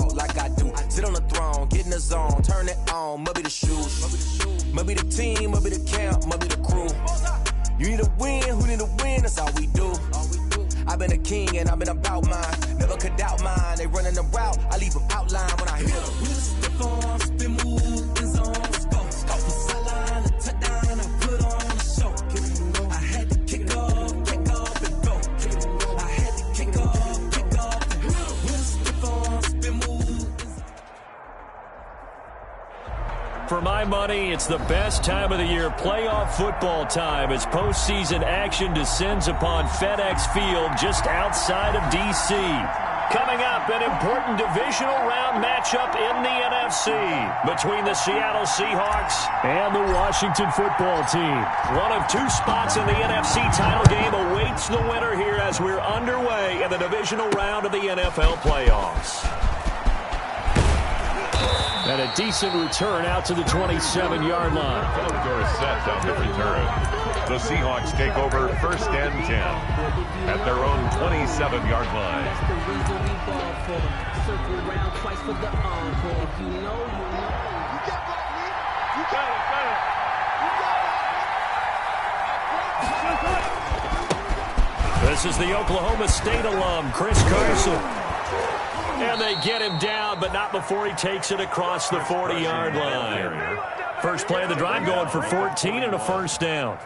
talk like I do. Sit on the throne, get in the zone, turn it on. Maybe the shoes, maybe the team, maybe the camp, maybe the crew. You need a win, who need a win? That's all we do. I've been a king and I've been about mine. Never could doubt mine. They running the route, I leave them outline when I hit them. We stiff on, spin move, in zone, go. From sideline to touchdown, I put on a show. I had to kick off and go. I had to kick off and go. We stiff on, spin move. For my money, it's the best time of the year, playoff football time, as postseason action descends upon FedEx Field just outside of D.C. Coming up, an important divisional round matchup in the NFC between the Seattle Seahawks and the Washington football team. One of two spots in the NFC title game awaits the winner here as we're underway in the divisional round of the NFL playoffs. And a decent return out to the 27-yard line. Outdoor set on the return. The Seahawks take over 1st and 10 at their own 27-yard line. This is the Oklahoma State alum, Chris Carson. And they get him down, but not before he takes it across the 40-yard line. First play of the drive going for 14 and a first down.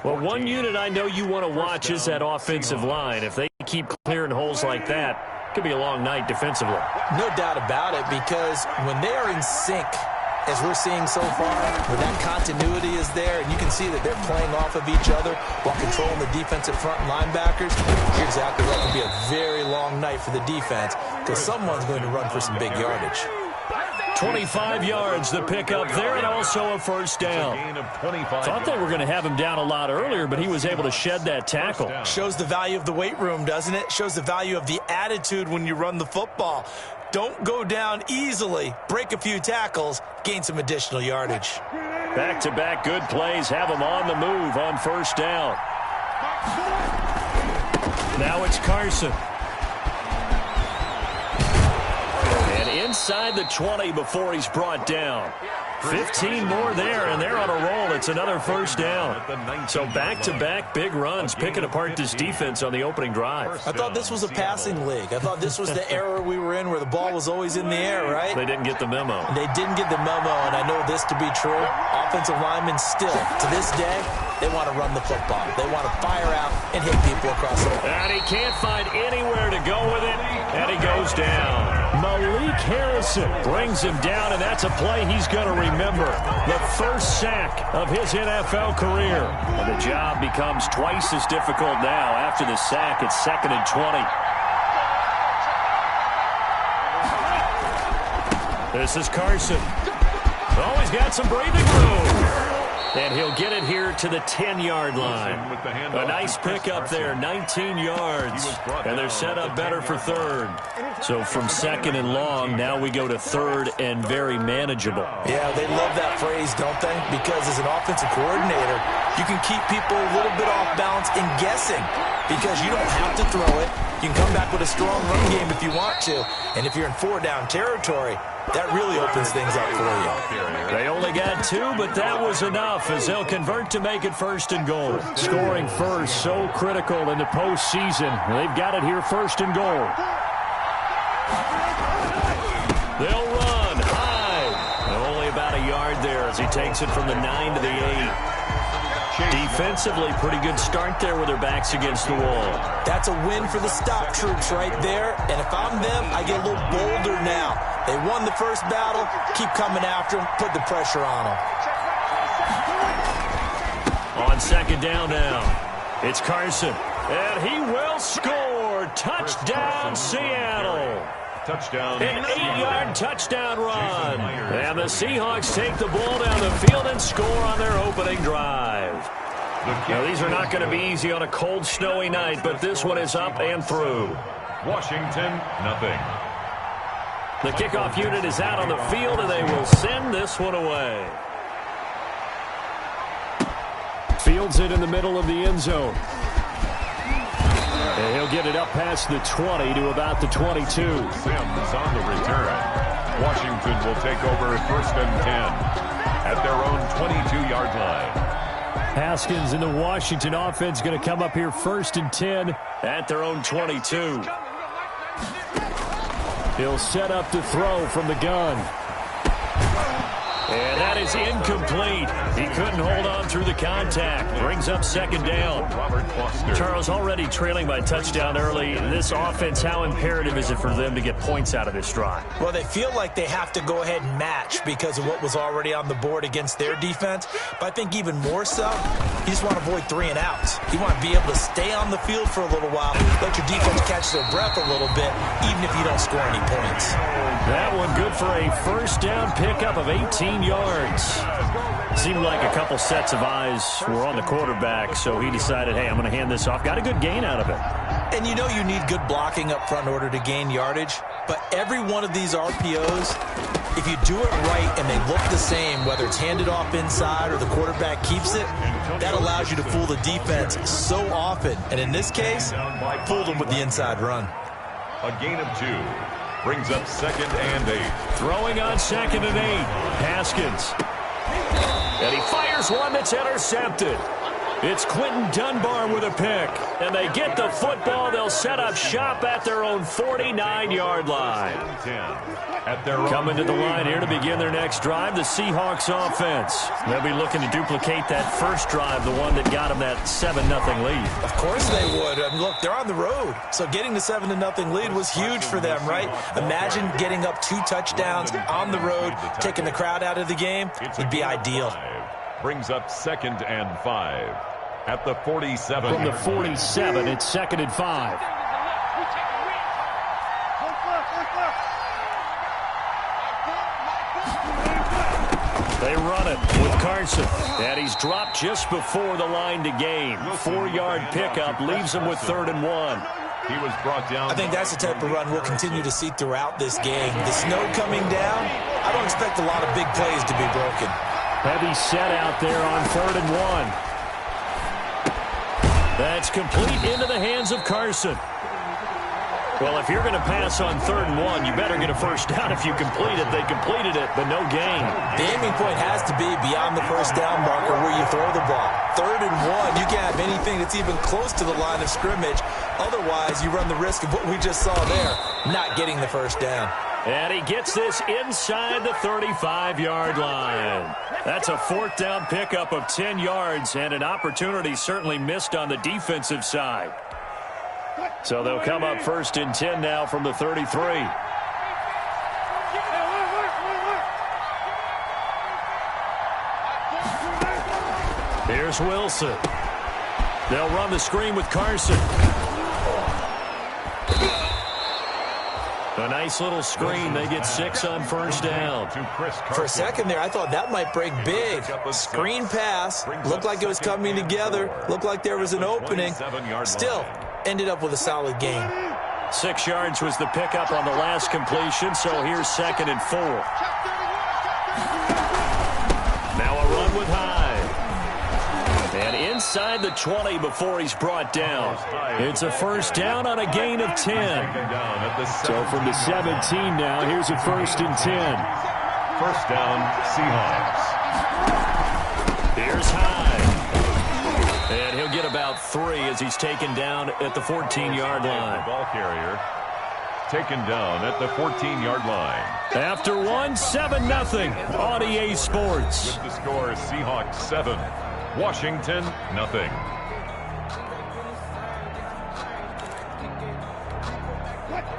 Well, one unit I know you want to watch is that offensive line. If they keep clearing holes like that, it could be a long night defensively. No doubt about it, because when they are in sync, as we're seeing so far, when that continuity is there, and you can see that they're playing off of each other while controlling the defensive front linebackers, you're exactly right. It can be a very long night for the defense because someone's going to run for some big yardage. 25 yards the pickup there, and also a first down. Thought they were going to have him down a lot earlier, but he was able to shed that tackle. Shows the value of the weight room, doesn't it? Shows the value of the attitude when you run the football. Don't go down easily. Break a few tackles. Gain some additional yardage. Back-to-back good plays have them on the move on first down. Now it's Carson. And inside the 20 before he's brought down. 15 more there, and they're on a roll. It's another first down. So back-to-back big runs, picking apart this defense on the opening drive. I thought this was a passing league. I thought this was the era we were in where the ball was always in the air, right? They didn't get the memo. They didn't get the memo, and I know this to be true. Offensive linemen still, to this day, they want to run the football. They want to fire out and hit people across the line. And he can't find anywhere to go with it, and he goes down. Malik Harrison brings him down, and that's a play he's going to remember. The first sack of his NFL career. And the job becomes twice as difficult now after the sack. It's 2nd and 20. This is Carson. Oh, he's got some breathing room. And he'll get it here to the 10-yard line. A nice pickup there, 19 yards. And they're set up better for third. So from 2nd and long, now we go to 3rd and very manageable. Yeah, they love that phrase, don't they? Because as an offensive coordinator, you can keep people a little bit off balance and guessing. Because you don't have to throw it. You can come back with a strong run game if you want to. And if you're in 4-down territory, that really opens things up for you. They only got 2, but that was enough as they'll convert to make it 1st and goal. Scoring first, so critical in the postseason. They've got it here 1st and goal. They'll run high. Only about a yard there as he takes it from the 9 to the 8. Defensively, pretty good start there with their backs against the wall. That's a win for the stop troops right there. And if I'm them, I get a little bolder now. They won the first battle. Keep coming after them. Put the pressure on them. On 2nd down now, it's Carson. And he will score. Touchdown, Seattle. Touchdown. An 8-yard touchdown run. And the Seahawks take the ball down the field and score on their opening drive. Now, these are not going to be easy on a cold, snowy night, but this one is up and through. Washington, nothing. The kickoff unit is out on the field, and they will send this one away. Fields it in the middle of the end zone. And he'll get it up past the 20 to about the 22. Sims on the return. Washington will take over 1st and 10 at their own 22-yard line. Haskins and the Washington offense going to come up here 1st and 10 at their own 22. He'll set up to throw from the gun. And that is incomplete. He couldn't hold on through the contact. Brings up 2nd down. Charles, already trailing by touchdown early. This offense, how imperative is it for them to get points out of this drive? Well, they feel like they have to go ahead and match because of what was already on the board against their defense. But I think even more so, you just want to avoid 3 and outs. You want to be able to stay on the field for a little while, let your defense catch their breath a little bit, even if you don't score any points. That one good for a 1st down pickup of 18 yards. Seemed like a couple sets of eyes were on the quarterback, so he decided, hey, I'm going to hand this off. Got a good gain out of it. And you know you need good blocking up front in order to gain yardage, but every one of these RPOs, if you do it right and they look the same, whether it's handed off inside or the quarterback keeps it, that allows you to fool the defense so often. And in this case, fooled them with the inside run. A gain of 2. Brings up 2nd and 8. Throwing on 2nd and 8. Haskins. And he fires one that's intercepted. It's Quentin Dunbar with a pick. And they get the football. They'll set up shop at their own 49-yard line. Coming to the line here to begin their next drive, the Seahawks offense. They'll be looking to duplicate that first drive, the one that got them that 7-0 lead. Of course they would. I mean, look, they're on the road. So getting the 7-0 lead was huge for them, right? Imagine getting up 2 touchdowns on the road, taking the crowd out of the game. It'd be ideal. Brings up 2nd and 5 at the 47. From the 47, it's 2nd and 5. They run it with Carson. And he's dropped just before the line to gain. 4-yard pickup leaves him with 3rd and 1. He was brought down. I think that's the type of run we'll continue to see throughout this game. The snow coming down, I don't expect a lot of big plays to be broken. Heavy set out there on 3rd and 1. That's complete into the hands of Carson. Well, if you're going to pass on 3rd and 1, you better get a 1st down if you complete it. They completed it, but no gain. The aiming point has to be beyond the 1st down marker where you throw the ball. 3rd and 1, you can't have anything that's even close to the line of scrimmage. Otherwise, you run the risk of what we just saw there, not getting the 1st down. And he gets this inside the 35-yard line. That's a 4th down pickup of 10 yards and an opportunity certainly missed on the defensive side. So they'll come up 1st and 10 now from the 33. Here's Wilson. They'll run the screen with Carson. A nice little screen. They get 6 on 1st down. For a second there, I thought that might break big. Screen pass. Looked like it was coming together. Looked like there was an opening. Still, ended up with a solid gain. 6 yards was the pickup on the last completion, so here's 2nd and 4. Now a run with Hyde. And inside the 20 before he's brought down. It's a 1st down on a gain of 10. So from the 17 now, here's a 1st and 10. 1st down, Seahawks. Here's Hyde. And he'll get about 3 as he's taken down at the 14-yard line. Ball carrier taken down at the 14-yard line. After 1, 7-0 on EA Sports. With the score, Seahawks 7, Washington 0.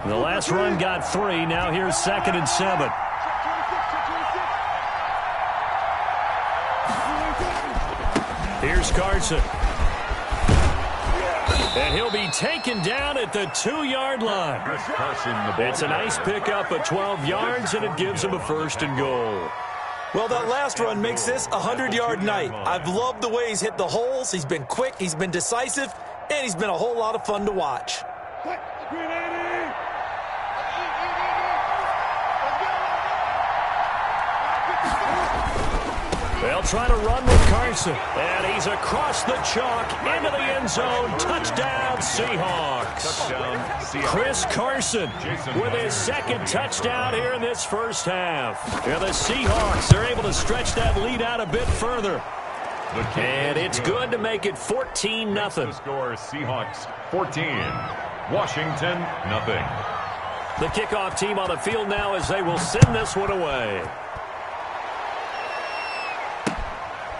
The last run got 3. Now here's 2nd and 7. Here's Carson. And he'll be taken down at the 2-yard line. It's a nice pickup of 12 yards, and it gives him a 1st and goal. Well, that last run makes this a 100-yard night. I've loved the way he's hit the holes. He's been quick, he's been decisive, and he's been a whole lot of fun to watch. They'll try to run with Carson. And he's across the chalk into the end zone. Touchdown, Seahawks. Touchdown, Seahawks. Chris Carson with his second touchdown here in this first half. And the Seahawks are able to stretch that lead out a bit further. And it's good to make it 14-0. The score, Seahawks 14, Washington nothing. The kickoff team on the field now as they will send this one away.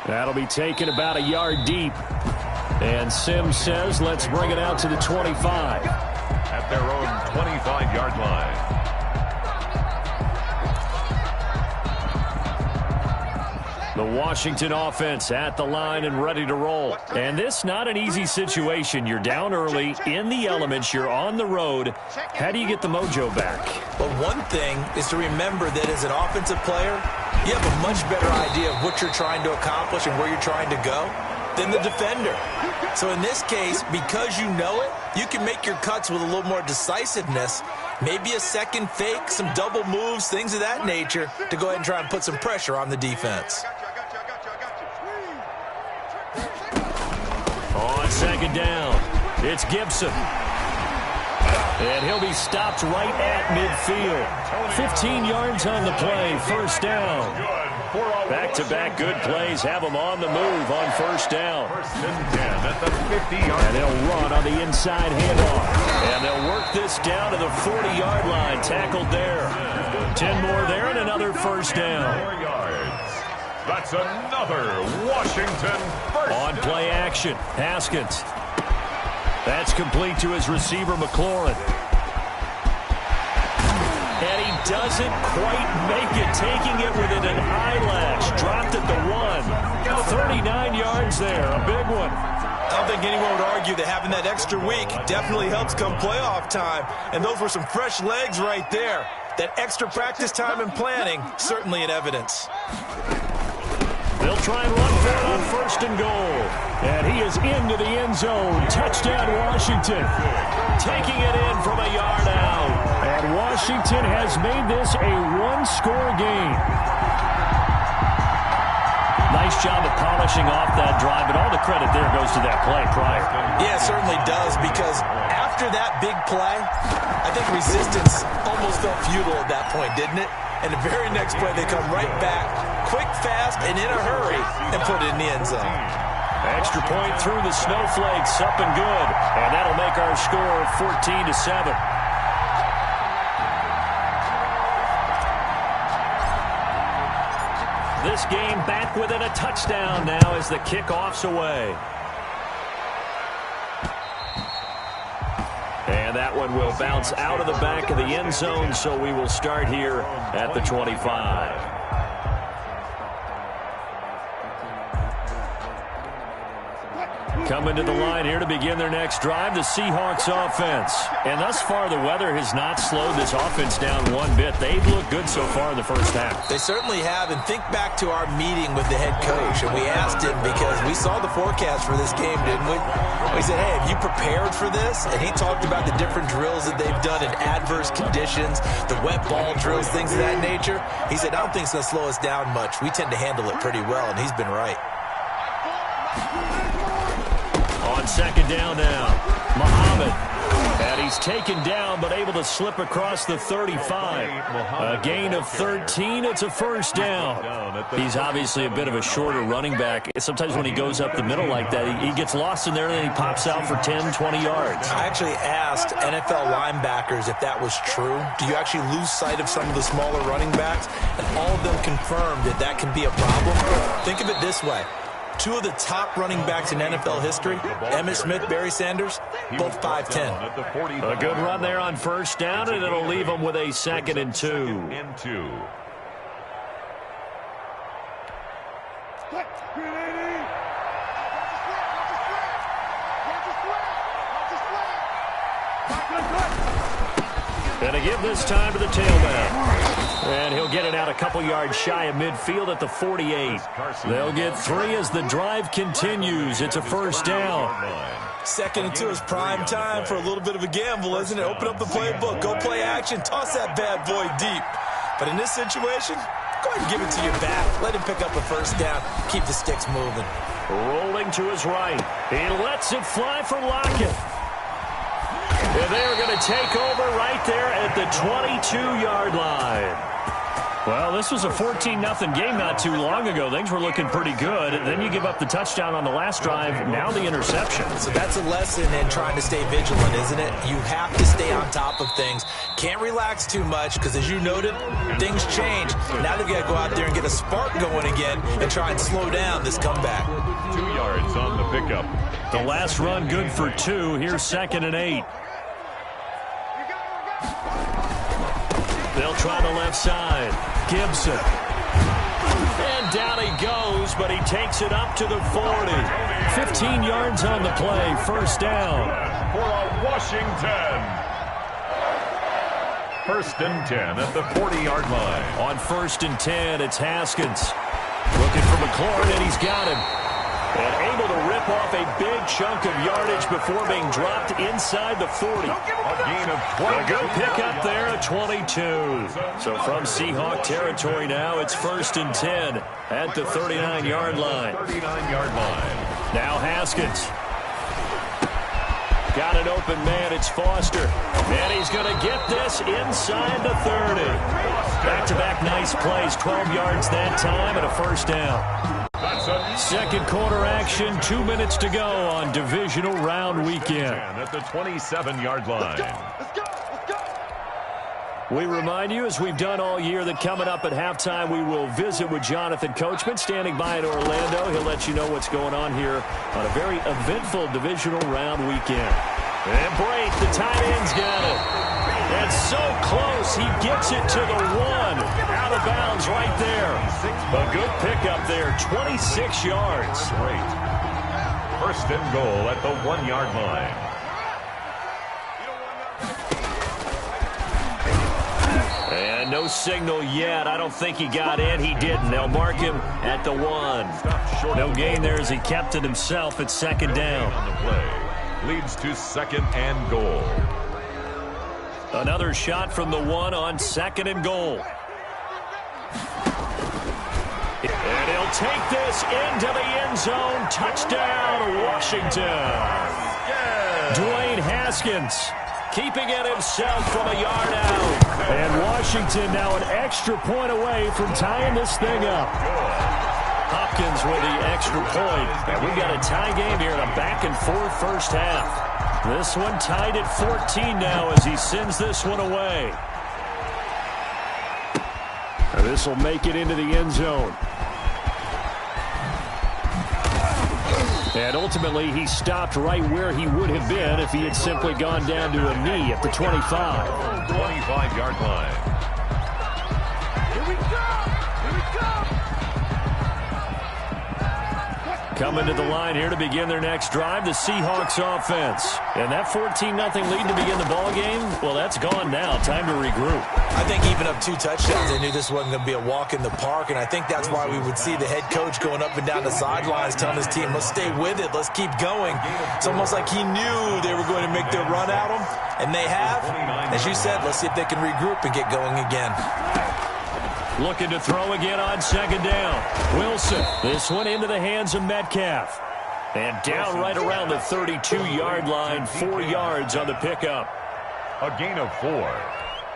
That'll be taken about a yard deep. And Sims says, let's bring it out to the 25. At their own 25-yard line. The Washington offense at the line and ready to roll. And this not an easy situation. You're down early, in the elements, you're on the road. How do you get the mojo back? Well, one thing is to remember that as an offensive player, you have a much better idea of what you're trying to accomplish and where you're trying to go than the defender. So in this case, because you know it, you can make your cuts with a little more decisiveness, maybe a second fake, some double moves, things of that nature, to go ahead and try and put some pressure on the defense. On second down, it's Gibson. And he'll be stopped right at midfield. 15 yards on the play, first down. Back-to-back good plays have them on the move on first down. First and 10 at the 50-yard. And they'll run on the inside handoff. And they'll work this down to the 40-yard line, tackled there. 10 more there and another first down. 4 yards. That's another Washington first On down. play action, Haskins. That's complete to his receiver, McLaurin. And he doesn't quite make it, taking it within an eyelash. Dropped at the 1. 39 yards there, a big one. I don't think anyone would argue that having that extra week definitely helps come playoff time. And those were some fresh legs right there. That extra practice time and planning, certainly in evidence. They'll try and run for it on first and goal. And he is into the end zone. Touchdown, Washington. Taking it in from a yard out. And Washington has made this a one-score game. Nice job of polishing off that drive, but all the credit there goes to that play prior. Yeah, it certainly does, because after that big play, I think resistance almost felt futile at that point, didn't it? And the very next play, they come right back, quick, fast, and in a hurry, and put it in the end zone. Extra point through the snowflakes, up and good. And that'll make our score 14-7. This game back within a touchdown now as the kickoff's away. And that one will bounce out of the back of the end zone, so we will start here at the 25. Coming to the line here to begin their next drive, the Seahawks offense. And thus far, the weather has not slowed this offense down one bit. They've looked good so far in the first half. They certainly have, and think back to our meeting with the head coach, and we asked him because we saw the forecast for this game, didn't we? We said, hey, have you prepared for this? And he talked about the different drills that they've done in adverse conditions, the wet ball drills, things of that nature. He said, I don't think it's going to slow us down much. We tend to handle it pretty well, and he's been right. On second down now, Muhammad. And he's taken down but able to slip across the 35. A gain of 13. It's a first down. He's obviously a bit of a shorter running back. Sometimes when he goes up the middle like that, he gets lost in there and then he pops out for 10, 20 yards. I actually asked NFL linebackers if that was true. Do you actually lose sight of some of the smaller running backs? And all of them confirmed that that can be a problem. Think of it this way. Two of the top running backs in NFL history, Emmitt Smith, Barry Sanders, both 5'10". A good run there on first down, and it'll leave them with a 2nd and 2. And a give this time to the tailback. And he'll get it out a couple yards shy of midfield at the 48. They'll get 3 as the drive continues. It's a first down. 2nd and 2 is prime time for a little bit of a gamble, isn't it? Open up the playbook, go play action, toss that bad boy deep. But in this situation, Go ahead and give it to your back. Let him pick up a first down. Keep the sticks moving. Rolling to his right. He lets it fly for Lockett. And they are going to take over right there at the 22-yard line. Well, this was a 14-0 game not too long ago. Things were looking pretty good. Then you give up the touchdown on the last drive. Now the interception. So that's a lesson in trying to stay vigilant, isn't it? You have to stay on top of things. Can't relax too much because, as you noted, things change. Now they've got to go out there and get a spark going again and try and slow down this comeback. 2 yards on the pickup. The last run good for 2. Here's 2nd and 8. They'll try the left side. Gibson. And down he goes, but he takes it up to the 40. 15 yards on the play. First down. For a Washington. 1st and 10 at the 40-yard line. On 1st and 10, it's Haskins. Looking for McLaurin, and he's got him. And able to rip off a big chunk of yardage before being dropped inside the 40. A gain of 20. A good pickup there at 22. So from Seahawk territory now, it's 1st and 10 at the 39-yard line. 39-yard line. Now Haskins. Got an open man. It's Foster. And he's going to get this inside the 30. Back-to-back nice plays. 12 yards that time and a first down. Second quarter action, 2 minutes to go on divisional round weekend. At the 27-yard line. We remind you, as we've done all year, that coming up at halftime, we will visit with Jonathan Coachman, standing by in Orlando. He'll let you know what's going on here on a very eventful divisional round weekend. And Brate, the tight end's got it. And so close, he gets it to the 1. Out of bounds right there. A good pickup there, 26 yards. Great. 1st and goal at the 1-yard line. And no signal yet. I don't think he got in. He didn't. They'll mark him at the 1. No gain there as he kept it himself at 2nd down. On the play. Leads to 2nd and goal. Another shot from the 1 on 2nd and goal. And he'll take this into the end zone. Touchdown, Washington. Dwayne Haskins keeping it himself from a yard out. And Washington now an extra point away from tying this thing up. Hopkins with the extra point. And we've got a tie game here in a back-and-forth first half. This one tied at 14 now as he sends this one away. And this will make it into the end zone. And ultimately, he stopped right where he would have been if he had simply gone down to a knee at the 25. 25-yard line. Here we go! Here we go! Coming to the line here to begin their next drive, the Seahawks offense. And that 14-0 lead to begin the ball game, well, that's gone now. Time to regroup. I think even up 2 touchdowns, they knew this wasn't going to be a walk in the park, and I think that's why we would see the head coach going up and down the sidelines telling his team, let's stay with it, let's keep going. It's almost like he knew they were going to make their run at him, and they have. As you said, let's see if they can regroup and get going again. Looking to throw again on 2nd down. Wilson, this one into the hands of Metcalf. And down right around the 32-yard line, 4 yards on the pickup. A gain of 4.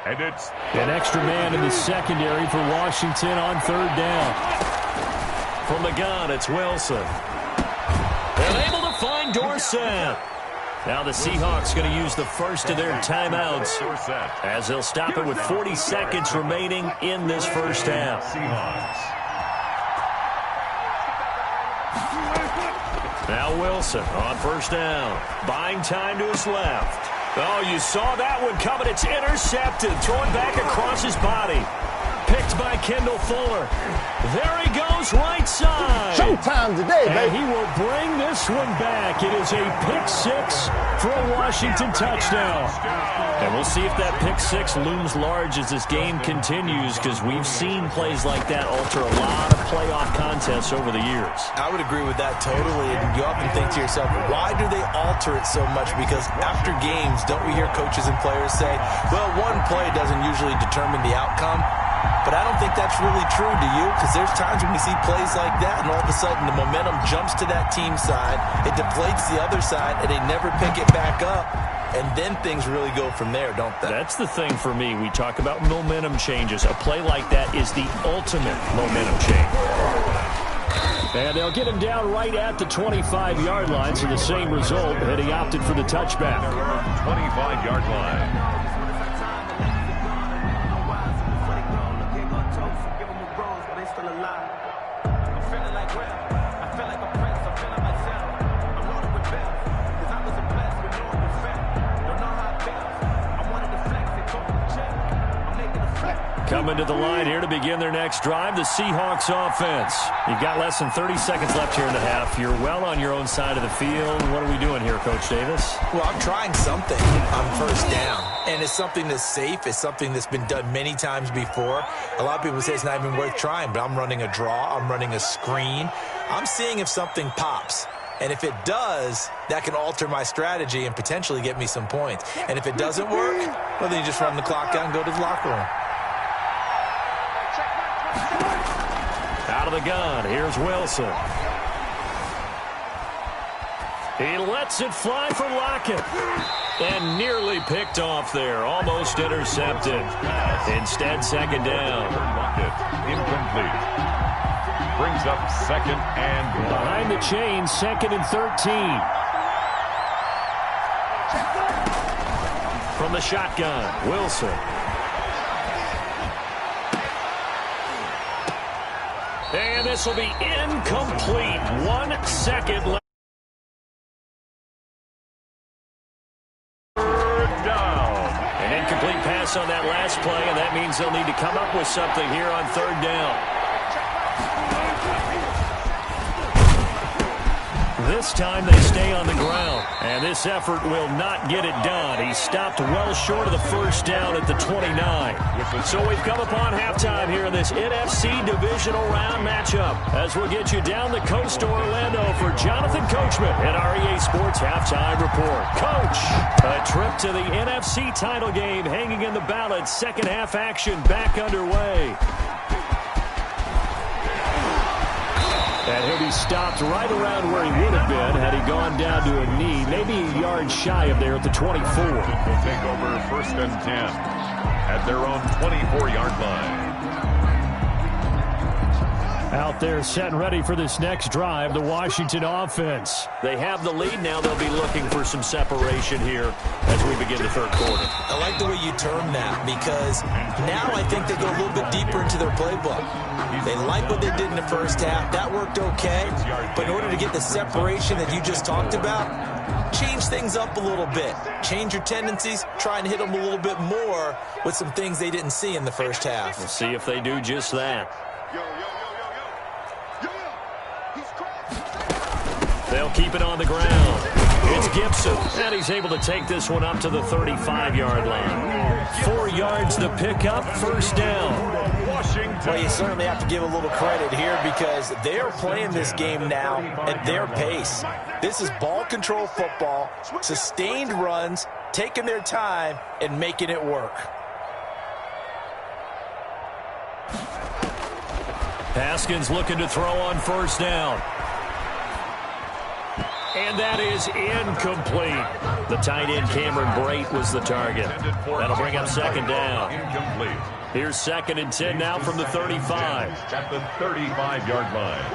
And it's an extra man in the secondary for Washington on 3rd down. From the gun, it's Wilson. And able to find Dorsett. Now the Seahawks going to use the first of their timeouts as they'll stop it with 40 seconds remaining in this first half. Now Wilson on 1st down. Buying time to his left. Oh, you saw that one coming. It's intercepted. Thrown back across his body. Picked by Kendall Fuller. There he goes, right side. Showtime today, baby. And he will bring this one back. It is a pick-6 for a Washington touchdown. And we'll see if that pick-6 looms large as this game continues, because we've seen plays like that alter a lot of playoff contests over the years. I would agree with that totally. And you often think to yourself, why do they alter it so much? Because after games, don't we hear coaches and players say, well, one play doesn't usually determine the outcome? But I don't think that's really true, do you? Because there's times when we see plays like that, and all of a sudden the momentum jumps to that team side, it deflates the other side, and they never pick it back up. And then things really go from there, don't they? That's the thing for me. We talk about momentum changes. A play like that is the ultimate momentum change. And they'll get him down right at the 25-yard line, so the same result, and he opted for the touchback. 25-yard line. Coming to the line here to begin their next drive, the Seahawks offense. You've got less than 30 seconds left here in the half. You're well on your own side of the field. What are we doing here, Coach Davis? Well, I'm trying something on first down. And it's something that's safe. It's something that's been done many times before. A lot of people say it's not even worth trying, but I'm running a draw. I'm running a screen. I'm seeing if something pops. And if it does, that can alter my strategy and potentially get me some points. And if it doesn't work, well, then you just run the clock out and go to the locker room. Out of the gun, here's Wilson. He lets it fly for Lockett. And nearly picked off there, almost intercepted. Instead, second down. Incomplete. Brings up second and one. Behind the chains, second and 13. From the shotgun, Wilson. And this will be incomplete. 1 second left. Third down. An incomplete pass on that last play, and that means they'll need to come up with something here on third down. This time they stay on the ground, and this effort will not get it done. He stopped well short of the first down at the 29. So we've come upon halftime here in this NFC Divisional Round matchup as we'll get you down the coast to Orlando for Jonathan Coachman at our EA Sports Halftime Report. Coach, a trip to the NFC title game hanging in the balance. Second half action back underway. And he'll be stopped right around where he would have been had he gone down to a knee, maybe a yard shy of there at the 24. Will take over first and 10 at their own 24-yard line. Out there set and ready for this next drive, the Washington offense. They have the lead now. They'll be looking for some separation here as we begin the third quarter. I like the way you term that because now I think they go a little bit deeper into their playbook. They like what they did in the first half. That worked okay. But in order to get the separation that you just talked about, change things up a little bit. Change your tendencies. Try and hit them a little bit more with some things they didn't see in the first half. We'll see if they do just that. They'll keep it on the ground. It's Gibson, and he's able to take this one up to the 35-yard line. 4 yards to pick up, first down. Well, you certainly have to give a little credit here because they are playing this game now at their pace. This is ball control football, sustained runs, taking their time, and making it work. Haskins looking to throw on first down. And that is incomplete. The tight end Cameron Brate was the target. That'll bring up second down. Incomplete. Here's second and 10 now from the 35. At the 35-yard line.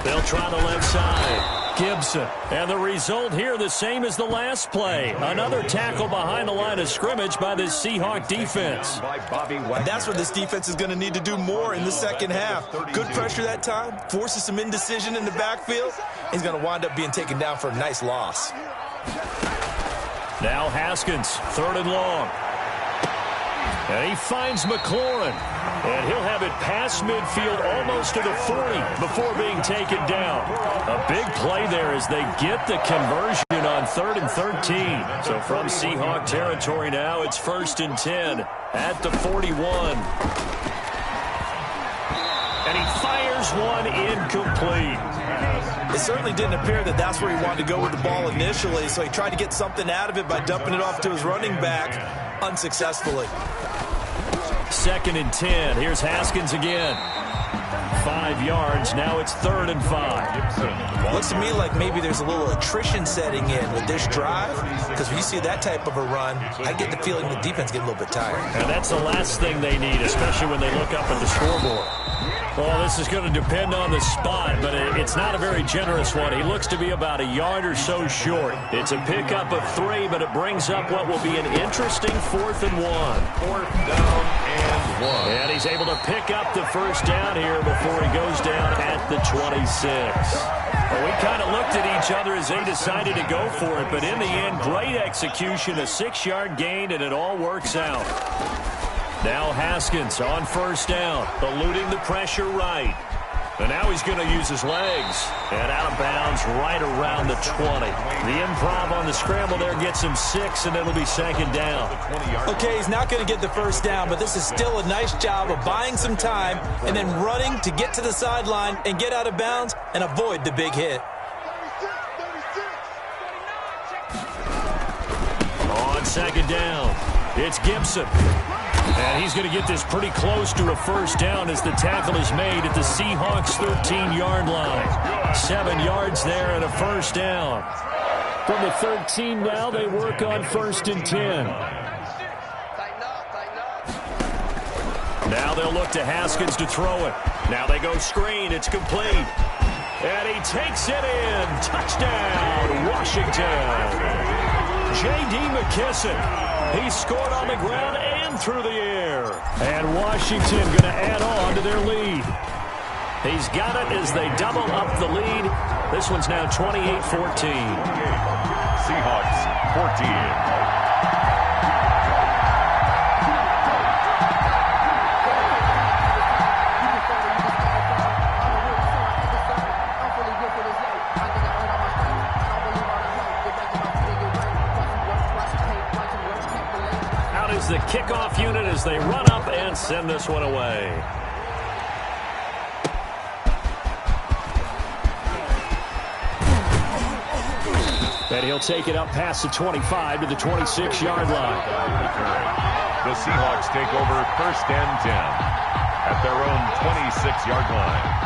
They'll try the left side. Gibson. And the result here the same as the last play. Another tackle behind the line of scrimmage by this Seahawk defense. That's what this defense is going to need to do more in the second half. Good pressure that time. Forces some indecision in the backfield. He's going to wind up being taken down for a nice loss. Now Haskins, third and long. And he finds McLaurin. And he'll have it past midfield almost to the 40 before being taken down. A big play there as they get the conversion on third and 13. So from Seahawk territory now, it's first and 10 at the 41. And he fires one incomplete. It certainly didn't appear that that's where he wanted to go with the ball initially, so he tried to get something out of it by dumping it off to his running back unsuccessfully. 2nd and 10. Here's Haskins again. 5 yards. Now it's 3rd and 5. Looks to me like maybe there's a little attrition setting in with this drive, because when you see that type of a run, I get the feeling the defense get a little bit tired. And that's the last thing they need, especially when they look up at the scoreboard. Well, this is going to depend on the spot, but it's not a very generous one. He looks to be about a yard or so short. It's a pickup of 3, but it brings up what will be an interesting 4th and 1. 4th down and 1. And he's able to pick up the first down here before he goes down at the 26. Well, we kind of looked at each other as they decided to go for it, but in the end, great execution, a 6-yard gain, and it all works out. Now Haskins on 1st down, eluding the pressure right. And now he's going to use his legs. And out of bounds right around the 20. The improv on the scramble there gets him 6, and it'll be 2nd down. Okay, he's not going to get the first down, but this is still a nice job of buying some time and then running to get to the sideline and get out of bounds and avoid the big hit. On 2nd down, it's Gibson. And he's going to get this pretty close to a first down as the tackle is made at the Seahawks' 13-yard line. 7 yards there and a first down. From the 13 now, they work on 1st and 10. Now they'll look to Haskins to throw it. Now they go screen. It's complete. And he takes it in. Touchdown, Washington. J.D. McKissick. He scored on the ground and through the air. And Washington going to add on to their lead. He's got it as they double up the lead. This one's now 28-14. Seahawks 14. The kickoff unit as they run up and send this one away. And he'll take it up past the 25 to the 26-yard line. The Seahawks take over 1st and 10 at their own 26-yard line.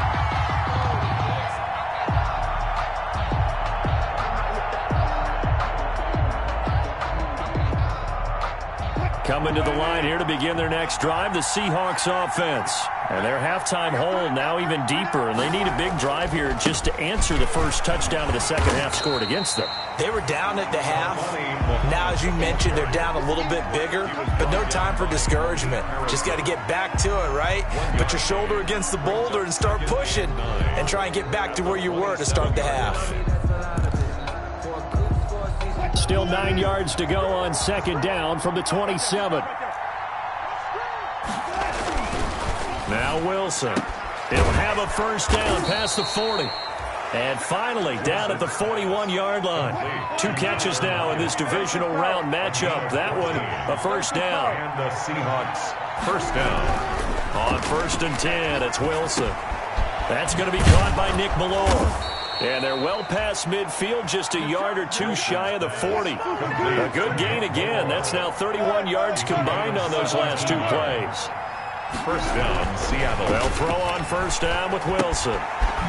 Coming to the line here to begin their next drive, the Seahawks offense. And their halftime hole now even deeper, and they need a big drive here just to answer the first touchdown of the second half scored against them. They were down at the half. Now, as you mentioned, they're down a little bit bigger, but no time for discouragement. Just got to get back to it, right? Put your shoulder against the boulder and start pushing and try and get back to where you were to start the half. Still 9 yards to go on 2nd down from the 27. Now Wilson. He'll have a first down past the 40. And finally down at the 41-yard line. 2 catches now in this divisional round matchup. That one a first down. And the Seahawks first down. On 1st and 10, it's Wilson. That's going to be caught by Nick Malone. And they're well past midfield, just a yard or 2 shy of the 40. A good gain again. That's now 31 yards combined on those last 2 plays. First down, Seattle. They'll throw on first down with Wilson.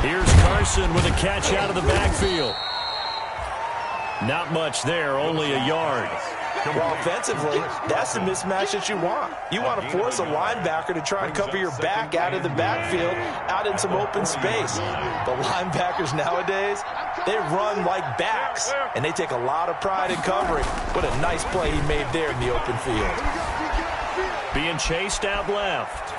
Here's Carson with a catch out of the backfield. Not much there, only a yard. Well, offensively, that's the mismatch that you want. You want to force a linebacker to try and cover your back out of the backfield, out in some open space. The linebackers nowadays, they run like backs, and they take a lot of pride in covering. What a nice play he made there in the open field. Being chased out left.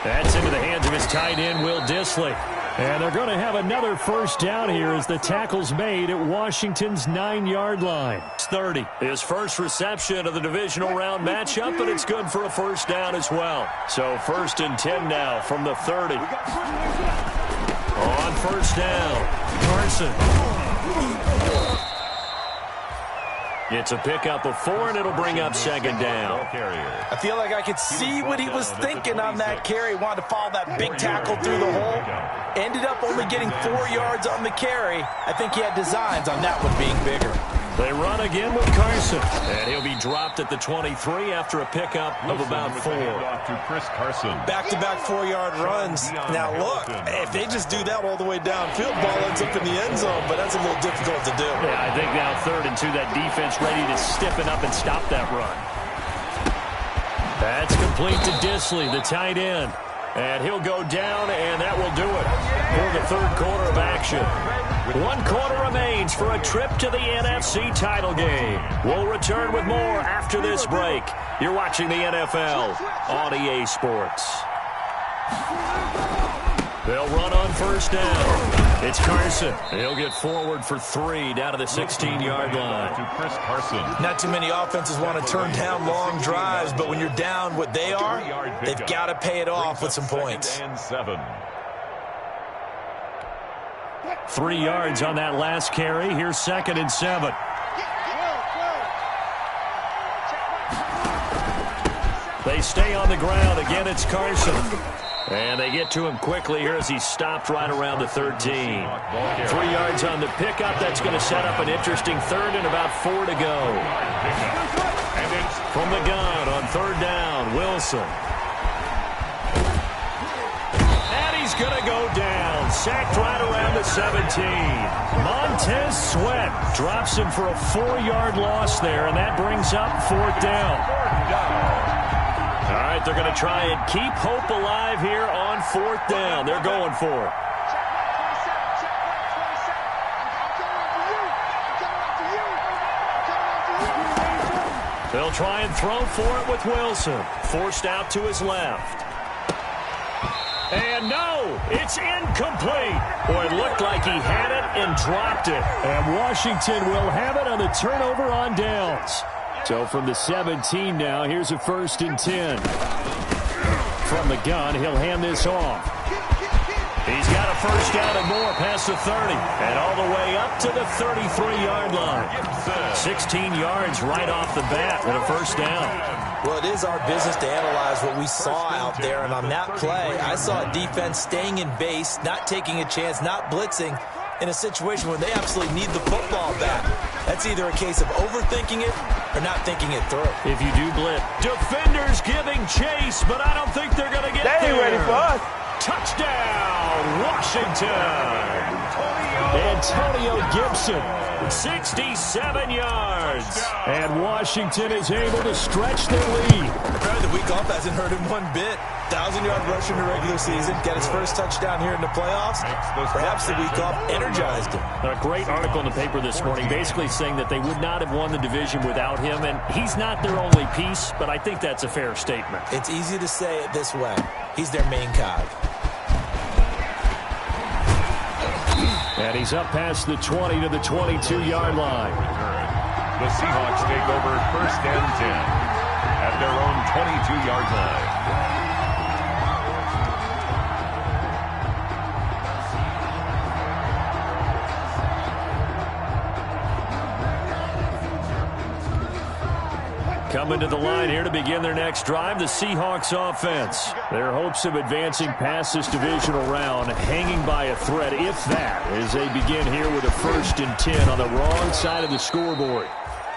That's into the hands of his tight end, Will Dissly. And they're going to have another first down here as the tackle's made at Washington's 9-yard line. It's 30. His first reception of the divisional round matchup, but it's good for a first down as well. So 1st and 10 now from the 30. On first down, Carson. It's a pickup of 4, and it'll bring up second down. I feel like I could see what he was thinking on that carry. Wanted to follow that big tackle through the hole. Ended up only getting 4 yards on the carry. I think he had designs on that one being bigger. They run again with Carson, and he'll be dropped at the 23 after a pickup of about 4. Back-to-back 4-yard runs. Now, look, if they just do that all the way downfield, ball ends up in the end zone, but that's a little difficult to do. Yeah, I think now 3rd and 2, that defense ready to stiffen up and stop that run. That's complete to Disley, the tight end. And he'll go down, and that will do it for the 3rd quarter of action. 1 quarter remains for a trip to the NFC title game. We'll return with more after this break. You're watching the NFL on EA Sports. They'll run on 1st down. It's Carson. He'll get forward for 3 down to the 16-yard line. Not too many offenses want to turn down long drives, but when you're down what they are, they've got to pay it off with some points. 3 yards on that last carry. Here's 2nd and 7. They stay on the ground. Again, it's Carson. And they get to him quickly here as he's stopped right around the 13. 3 yards on the pickup. That's going to set up an interesting 3rd and about 4 to go. From the gun on 3rd down, Wilson. And he's going to go down. Sacked right around the 17. Montez Sweat drops him for a 4-yard loss there, and that brings up 4th down. All right, they're going to try and keep hope alive here on 4th down. They're going for it. They'll try and throw for it with Wilson. Forced out to his left. And no, it's incomplete. Boy, it looked like he had it and dropped it. And Washington will have it on the turnover on downs. So from the 17 now, here's a 1st and 10. From the gun, he'll hand this off. He's got a 1st down and more past the 30. And all the way up to the 33-yard line. 16 yards right off the bat with a 1st down. Well, it is our business to analyze what we saw out there. And on that play, I saw a defense staying in base, not taking a chance, not blitzing, in a situation where they absolutely need the football back. That's either a case of overthinking it or not thinking it through. If you do blitz, defenders giving chase, but I don't think they're going to get there. They ain't ready for us. Touchdown, Washington. Antonio Gibson, 67 yards. And Washington is able to stretch their lead. The week off hasn't hurt him one bit. 1,000-yard rush in the regular season. Got his first touchdown here in the playoffs. Perhaps the week off energized him. A great article in the paper this morning basically saying that they would not have won the division without him. And he's not their only piece, but I think that's a fair statement. It's easy to say it this way. He's their main cog. And he's up past the 20 to the 22-yard line. The Seahawks take over 1st and 10 at their own 22-yard line. Coming to the line here to begin their next drive, the Seahawks offense. Their hopes of advancing past this divisional round hanging by a thread, if that, as they begin here with a 1st and 10 on the wrong side of the scoreboard.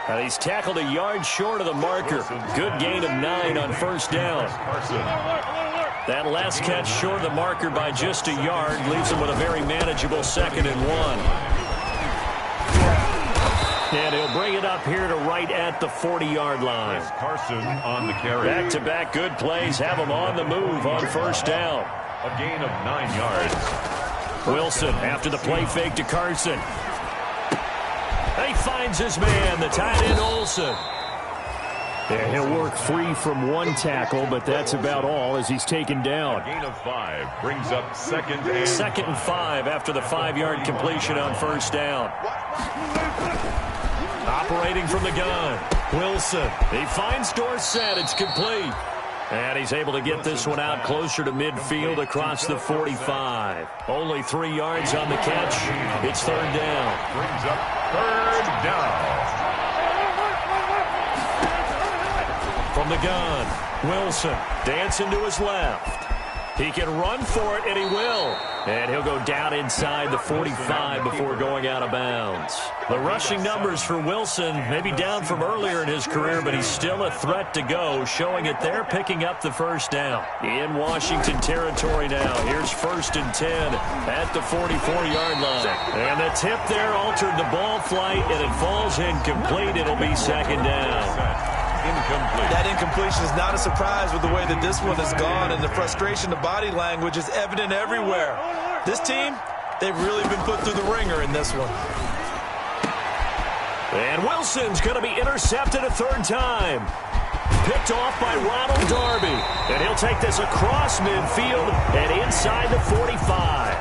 And he's tackled a yard short of the marker. Good gain of 9 on 1st down. That last catch short of the marker by just a yard leaves him with a very manageable 2nd and 1. And he'll bring it up here to right at the 40-yard line. Carson on the carry. Back-to-back good plays have him on the move on 1st down. A gain of 9 yards. Wilson after the play fake to Carson. He finds his man, the tight end Olsen. And he'll work free from 1 tackle, but that's about all as he's taken down. A gain of 5 brings up 2nd and 5 after the 5-yard completion on 1st down. Operating from the gun, Wilson. He finds Dorsett. It's complete. And he's able to get this one out closer to midfield across the 45. Only 3 yards on the catch. It's 3rd down. Brings up 3rd down. From the gun, Wilson dancing to his left. He can run for it, and he will. And he'll go down inside the 45 before going out of bounds. The rushing numbers for Wilson may be down from earlier in his career, but he's still a threat to go, showing it they're picking up the first down. In Washington territory now. Here's 1st and 10 at the 44-yard line. And the tip there altered the ball flight, and it falls incomplete. It'll be 2nd down. Incomplete. That incompletion is not a surprise with the way that this one has gone, and the frustration, the body language is evident everywhere. This team, they've really been put through the ringer in this one. And Wilson's going to be intercepted a 3rd time. Picked off by Ronald Darby. And he'll take this across midfield and inside the 45.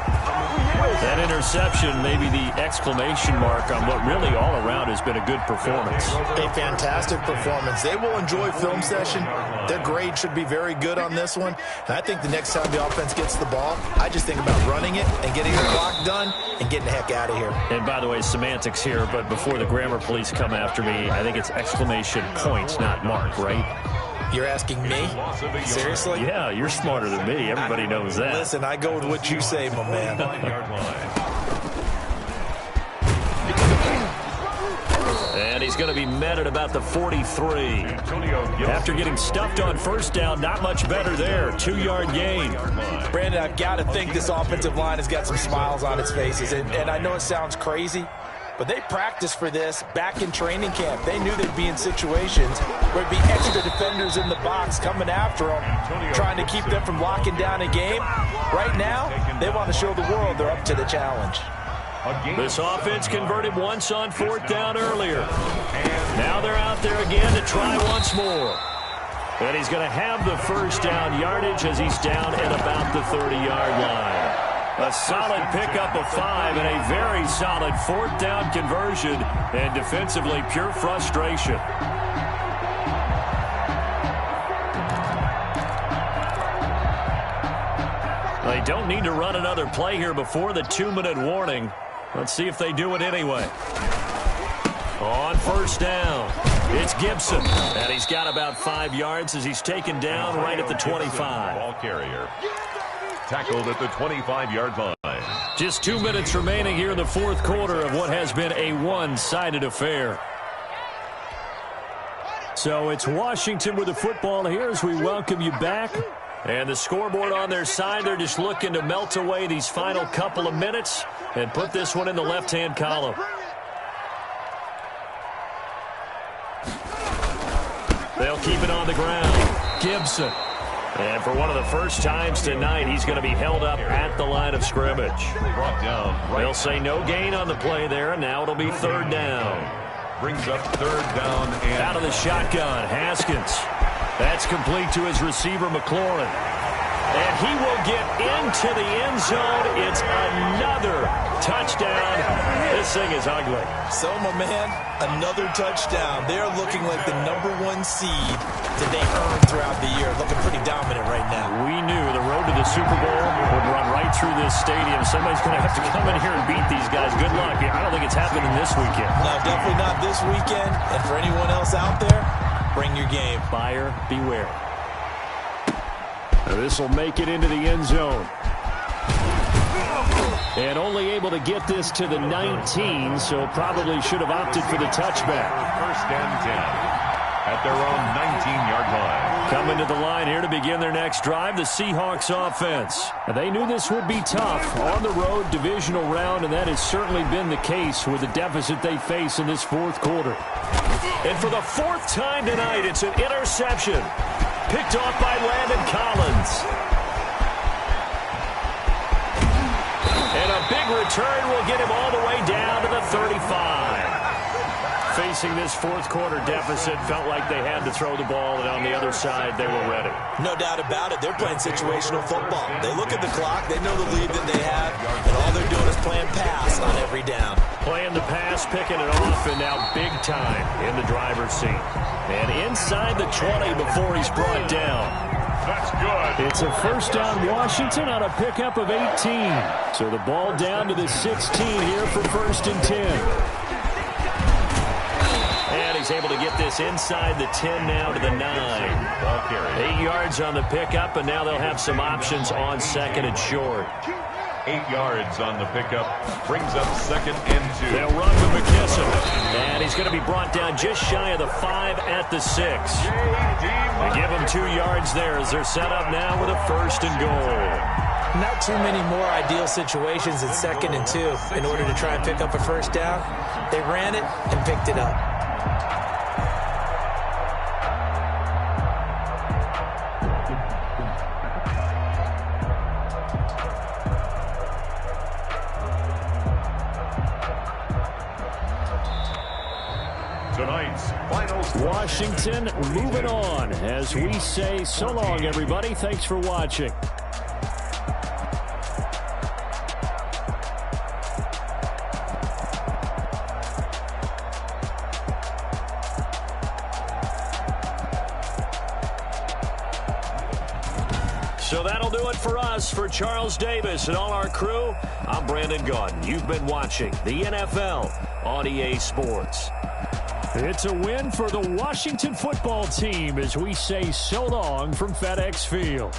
That interception may be the exclamation mark on what really all around has been a good performance. A fantastic performance. They will enjoy film session. Their grade should be very good on this one. And I think the next time the offense gets the ball, I just think about running it and getting the clock done and getting the heck out of here. And by the way, semantics here, but before the grammar police come after me, I think it's exclamation point, not mark, right? You're asking me? Seriously? Yeah, you're smarter than me. Everybody knows that. Listen, I go with what you say, my man. And he's going to be met at about the 43. After getting stuffed on 1st down, not much better there. 2-yard gain. Brandon, I've got to think this offensive line has got some smiles on its faces. And I know it sounds crazy, but they practiced for this back in training camp. They knew they'd be in situations where there'd be extra defenders in the box coming after them, trying to keep them from locking down a game. Right now, they want to show the world they're up to the challenge. This offense converted once on 4th down earlier. Now they're out there again to try once more. And he's going to have the 1st down yardage as he's down at about the 30-yard line. A solid pickup of 5 and a very solid 4th down conversion, and defensively pure frustration. They don't need to run another play here before the 2-minute warning. Let's see if they do it anyway. On 1st down, it's Gibson. And he's got about 5 yards as he's taken down right at the 25. Ball carrier. Tackled at the 25-yard line. Just 2 minutes remaining here in the 4th quarter of what has been a one-sided affair. So it's Washington with the football here as we welcome you back. And the scoreboard on their side, they're just looking to melt away these final couple of minutes and put this one in the left-hand column. They'll keep it on the ground. Gibson. And for one of the first times tonight, he's going to be held up at the line of scrimmage. Brought down. They'll say no gain on the play there, and now it'll be 3rd down. Brings up 3rd down. And out of the shotgun, Haskins. That's complete to his receiver, McLaurin. And he will get into the end zone. It's another touchdown. This thing is ugly. So, my man, another touchdown. They're looking like the #1 seed that they earned throughout the year. Looking pretty dominant right now. We knew the road to the Super Bowl would run right through this stadium. Somebody's going to have to come in here and beat these guys. Good luck. I don't think it's happening this weekend. No, definitely not this weekend. And for anyone else out there, bring your game. Buyer beware. This will make it into the end zone. And only able to get this to the 19, so probably should have opted for the touchback. 1st and 10 at their own 19-yard line. Coming to the line here to begin their next drive, the Seahawks offense. They knew this would be tough on the road, divisional round, and that has certainly been the case with the deficit they face in this 4th quarter. And for the 4th time tonight, it's an interception. Picked off by Landon Collins. And a big return will get him all the way down to the 35. Facing this 4th quarter deficit, felt like they had to throw the ball, and on the other side, they were ready. No doubt about it. They're playing situational football. They look at the clock. They know the lead that they have, and all they're doing is playing pass on every down. Playing the pass, picking it off, and now big time in the driver's seat. And inside the 20 before he's brought down. That's good. It's a 1st down Washington on a pickup of 18. So the ball down to the 16 here for 1st and 10. And he he's able to get this inside the 10 now to the 9. 8 yards on the pickup, and now they'll have some options on second and short. 8 yards on the pickup. Brings up second and 2. They'll run with McKesson. And he's going to be brought down just shy of the 5 at the 6. They give him 2 yards there as they're set up now with a first and goal. Not too many more ideal situations at second and 2 in order to try and pick up a first down. They ran it and picked it up. Tonight's final. Washington moving on as we say so long, everybody. Thanks for watching. So that'll do it for us. For Charles Davis and all our crew, I'm Brandon Gaudin. You've been watching the NFL on EA Sports. It's a win for the Washington football team as we say so long from FedEx Field.